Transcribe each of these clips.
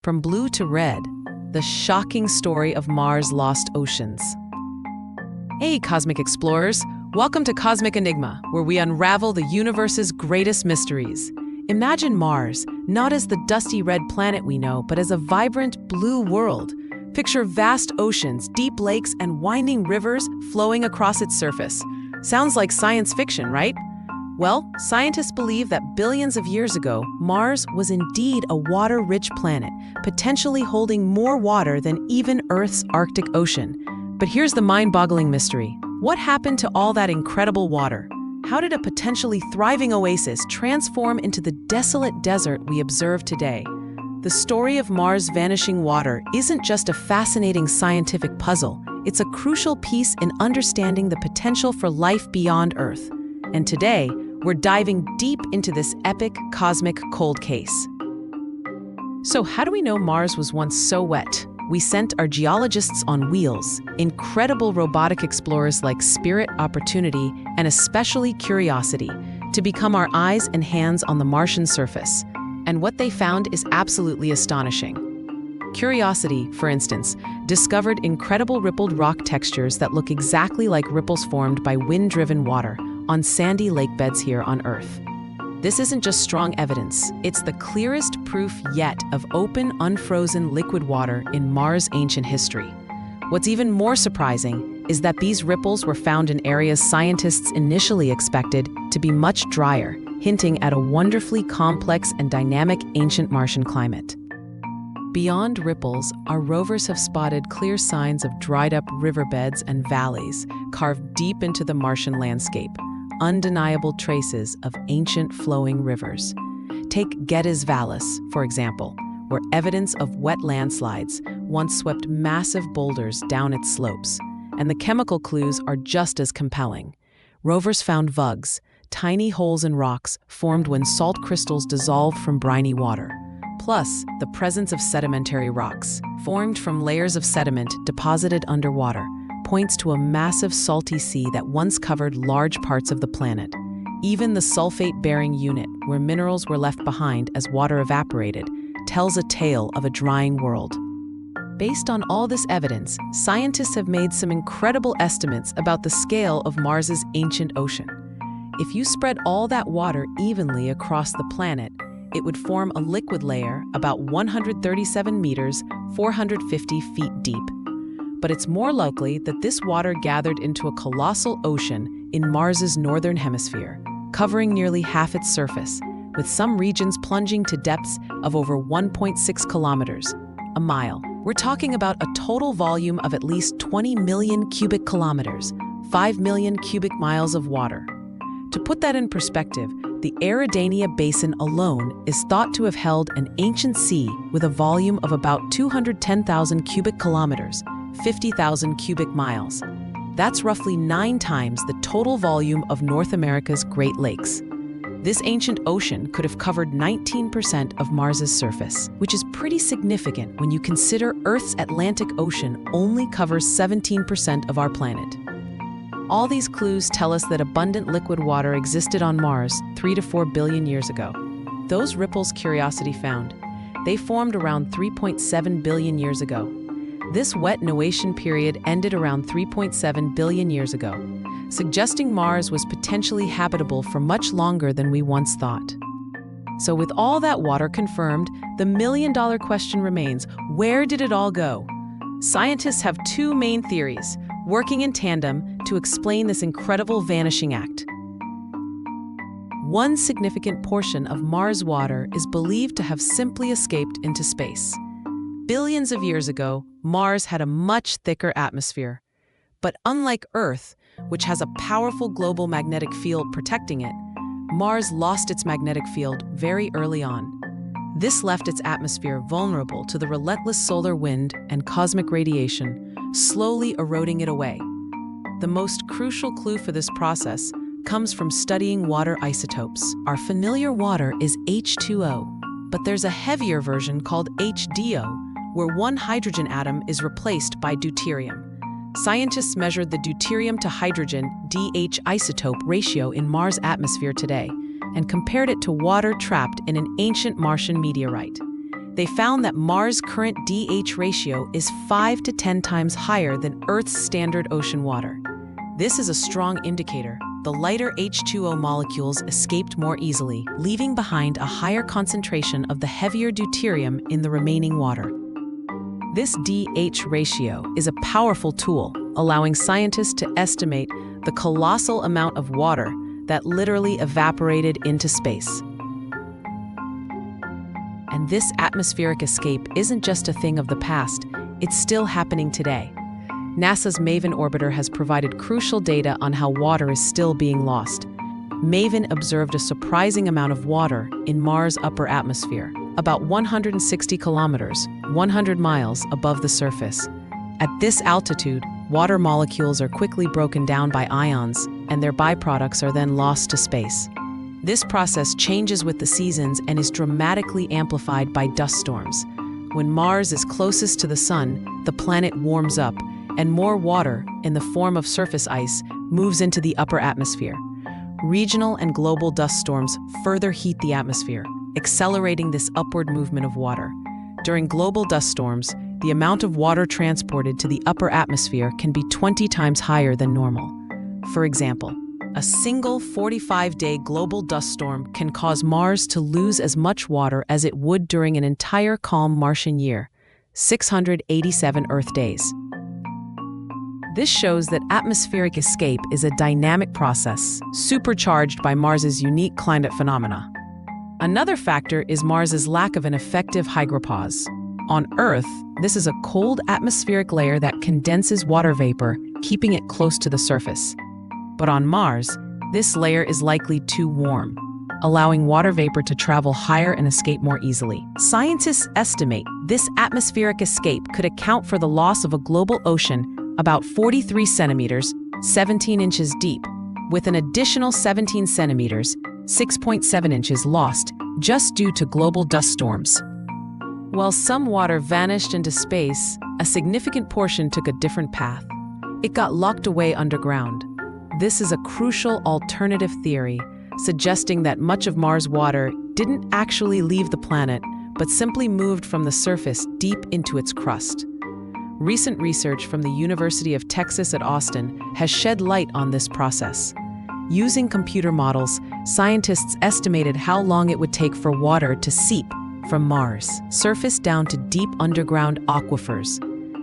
from blue to red, the shocking story of Mars' lost oceans. Hey, cosmic explorers! Welcome to Cosmic Enigma, where we unravel the universe's greatest mysteries. Imagine Mars, not as the dusty red planet we know, but as a vibrant blue world. Picture vast oceans, deep lakes, and winding rivers flowing across its surface. Sounds like science fiction, right? Well, scientists believe that billions of years ago, Mars was indeed a water-rich planet, potentially holding more water than even Earth's Arctic Ocean. But here's the mind-boggling mystery. What happened to all that incredible water? How did a potentially thriving oasis transform into the desolate desert we observe today? The story of Mars' vanishing water isn't just a fascinating scientific puzzle, it's a crucial piece in understanding the potential for life beyond Earth. And today, we're diving deep into this epic cosmic cold case. So how do we know Mars was once so wet? We sent our geologists on wheels, incredible robotic explorers like Spirit, Opportunity, and especially Curiosity, to become our eyes and hands on the Martian surface. And what they found is absolutely astonishing. Curiosity, for instance, discovered incredible rippled rock textures that look exactly like ripples formed by wind-driven water on sandy lakebeds here on Earth. This isn't just strong evidence, it's the clearest proof yet of open, unfrozen liquid water in Mars' ancient history. What's even more surprising is that these ripples were found in areas scientists initially expected to be much drier, hinting at a wonderfully complex and dynamic ancient Martian climate. Beyond ripples, our rovers have spotted clear signs of dried-up riverbeds and valleys carved deep into the Martian landscape, undeniable traces of ancient flowing rivers. Take Geddes Vallis, for example, where evidence of wet landslides once swept massive boulders down its slopes, and the chemical clues are just as compelling. Rovers found vugs, tiny holes in rocks formed when salt crystals dissolved from briny water, plus the presence of sedimentary rocks, formed from layers of sediment deposited underwater, points to a massive salty sea that once covered large parts of the planet. Even the sulfate-bearing unit, where minerals were left behind as water evaporated, tells a tale of a drying world. Based on all this evidence, scientists have made some incredible estimates about the scale of Mars's ancient ocean. If you spread all that water evenly across the planet, it would form a liquid layer about 137 meters, 450 feet deep. But it's more likely that this water gathered into a colossal ocean in Mars's northern hemisphere, covering nearly half its surface, with some regions plunging to depths of over 1.6 kilometers, a mile. We're talking about a total volume of at least 20 million cubic kilometers, 5 million cubic miles of water. To put that in perspective, the Eridania Basin alone is thought to have held an ancient sea with a volume of about 210,000 cubic kilometers, 50,000 cubic miles. That's roughly 9 times the total volume of North America's Great Lakes. This ancient ocean could have covered 19% of Mars's surface, which is pretty significant when you consider Earth's Atlantic Ocean only covers 17% of our planet. All these clues tell us that abundant liquid water existed on Mars 3 to 4 billion years ago. Those ripples Curiosity found, they formed around 3.7 billion years ago. This wet Noacian period ended around 3.7 billion years ago, suggesting Mars was potentially habitable for much longer than we once thought. So with all that water confirmed, the million-dollar question remains, where did it all go? Scientists have 2 main theories, working in tandem to explain this incredible vanishing act. One significant portion of Mars' water is believed to have simply escaped into space. Billions of years ago, Mars had a much thicker atmosphere. But unlike Earth, which has a powerful global magnetic field protecting it, Mars lost its magnetic field very early on. This left its atmosphere vulnerable to the relentless solar wind and cosmic radiation, slowly eroding it away. The most crucial clue for this process comes from studying water isotopes. Our familiar water is H2O, but there's a heavier version called HDO, where one hydrogen atom is replaced by deuterium. Scientists measured the deuterium to hydrogen DH isotope ratio in Mars' atmosphere today and compared it to water trapped in an ancient Martian meteorite. They found that Mars' current DH ratio is 5 to 10 times higher than Earth's standard ocean water. This is a strong indicator. The lighter H2O molecules escaped more easily, leaving behind a higher concentration of the heavier deuterium in the remaining water. This DH ratio is a powerful tool, allowing scientists to estimate the colossal amount of water that literally evaporated into space. And this atmospheric escape isn't just a thing of the past, it's still happening today. NASA's MAVEN orbiter has provided crucial data on how water is still being lost. MAVEN observed a surprising amount of water in Mars' upper atmosphere, about 160 kilometers, 100 miles above the surface. At this altitude, water molecules are quickly broken down by ions, and their byproducts are then lost to space. This process changes with the seasons and is dramatically amplified by dust storms. When Mars is closest to the Sun, the planet warms up, and more water, in the form of surface ice, moves into the upper atmosphere. Regional and global dust storms further heat the atmosphere, accelerating this upward movement of water. During global dust storms, the amount of water transported to the upper atmosphere can be 20 times higher than normal. For example, a single 45-day global dust storm can cause Mars to lose as much water as it would during an entire calm Martian year, 687 Earth days. This shows that atmospheric escape is a dynamic process, supercharged by Mars's unique climate phenomena. Another factor is Mars's lack of an effective hygropause. On Earth, this is a cold atmospheric layer that condenses water vapor, keeping it close to the surface. But on Mars, this layer is likely too warm, allowing water vapor to travel higher and escape more easily. Scientists estimate this atmospheric escape could account for the loss of a global ocean about 43 centimeters, 17 inches deep, with an additional 17 centimeters, 6.7 inches lost just due to global dust storms. While some water vanished into space, a significant portion took a different path. It got locked away underground. This is a crucial alternative theory, suggesting that much of Mars' water didn't actually leave the planet, but simply moved from the surface deep into its crust. Recent research from the University of Texas at Austin has shed light on this process. Using computer models, scientists estimated how long it would take for water to seep from Mars' surface down to deep underground aquifers.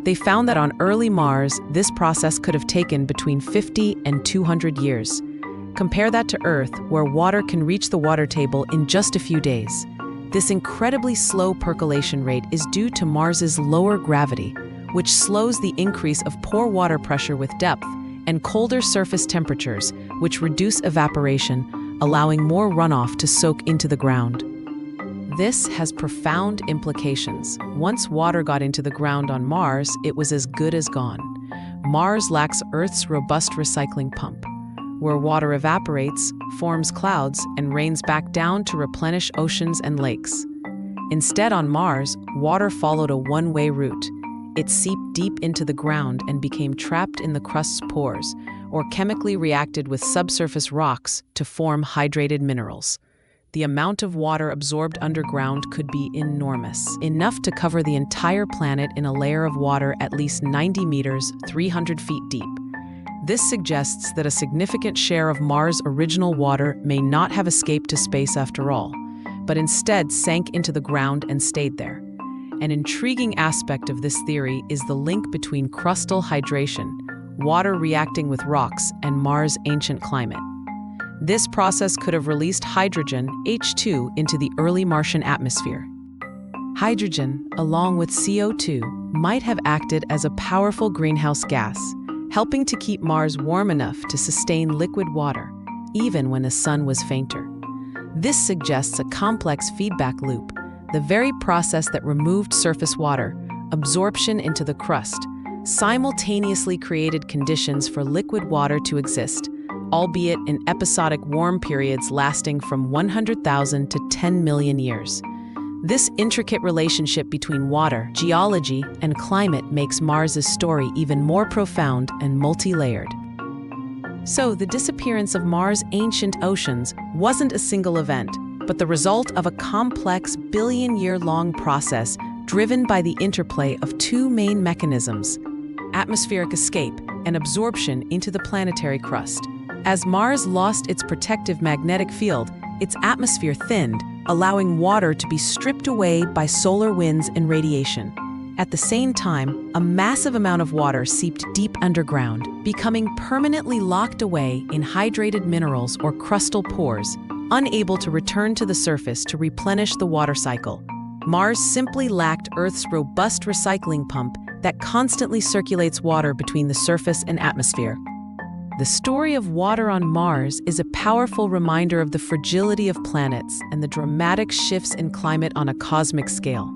They found that on early Mars, this process could have taken between 50 and 200 years. Compare that to Earth, where water can reach the water table in just a few days. This incredibly slow percolation rate is due to Mars's lower gravity, which slows the increase of pore water pressure with depth, and colder surface temperatures, which reduce evaporation, allowing more runoff to soak into the ground. This has profound implications. Once water got into the ground on Mars, it was as good as gone. Mars lacks Earth's robust recycling pump. Where water evaporates, forms clouds, and rains back down to replenish oceans and lakes. Instead, on Mars, water followed a one-way route. It seeped deep into the ground and became trapped in the crust's pores, or chemically reacted with subsurface rocks to form hydrated minerals. The amount of water absorbed underground could be enormous, enough to cover the entire planet in a layer of water at least 90 meters, 300 feet deep. This suggests that a significant share of Mars' original water may not have escaped to space after all, but instead sank into the ground and stayed there. An intriguing aspect of this theory is the link between crustal hydration, water reacting with rocks, and Mars' ancient climate. This process could have released hydrogen, H2, into the early Martian atmosphere. Hydrogen, along with CO2, might have acted as a powerful greenhouse gas, helping to keep Mars warm enough to sustain liquid water, even when the sun was fainter. This suggests a complex feedback loop, the very process that removed surface water, absorption into the crust, simultaneously created conditions for liquid water to exist, albeit in episodic warm periods lasting from 100,000 to 10 million years. This intricate relationship between water, geology, and climate makes Mars's story even more profound and multi-layered. So, the disappearance of Mars' ancient oceans wasn't a single event, but but the result of a complex billion-year-long process driven by the interplay of two main mechanisms: atmospheric escape and absorption into the planetary crust. As Mars lost its protective magnetic field, its atmosphere thinned, allowing water to be stripped away by solar winds and radiation. At the same time, a massive amount of water seeped deep underground, becoming permanently locked away in hydrated minerals or crustal pores, unable to return to the surface to replenish the water cycle. Mars simply lacked Earth's robust recycling pump that constantly circulates water between the surface and atmosphere. The story of water on Mars is a powerful reminder of the fragility of planets and the dramatic shifts in climate on a cosmic scale.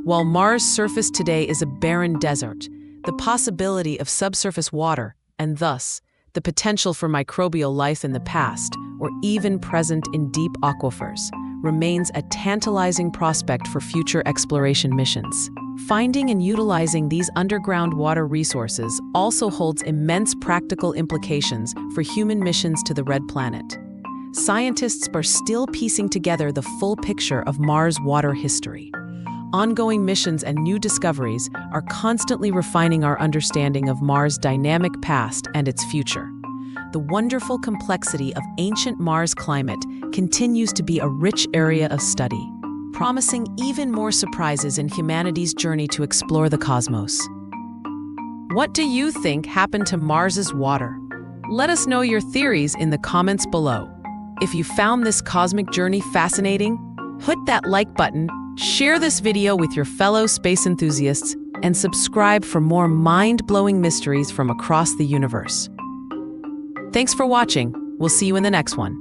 While Mars' surface today is a barren desert, the possibility of subsurface water, and thus the potential for microbial life in the past, or even present in deep aquifers, remains a tantalizing prospect for future exploration missions. Finding and utilizing these underground water resources also holds immense practical implications for human missions to the Red Planet. Scientists are still piecing together the full picture of Mars' water history. Ongoing missions and new discoveries are constantly refining our understanding of Mars' dynamic past and its future. The wonderful complexity of ancient Mars climate continues to be a rich area of study, promising even more surprises in humanity's journey to explore the cosmos. What do you think happened to Mars's water? Let us know your theories in the comments below. If you found this cosmic journey fascinating, hit that like button, share this video with your fellow space enthusiasts, and subscribe for more mind-blowing mysteries from across the universe. Thanks for watching. We'll see you in the next one.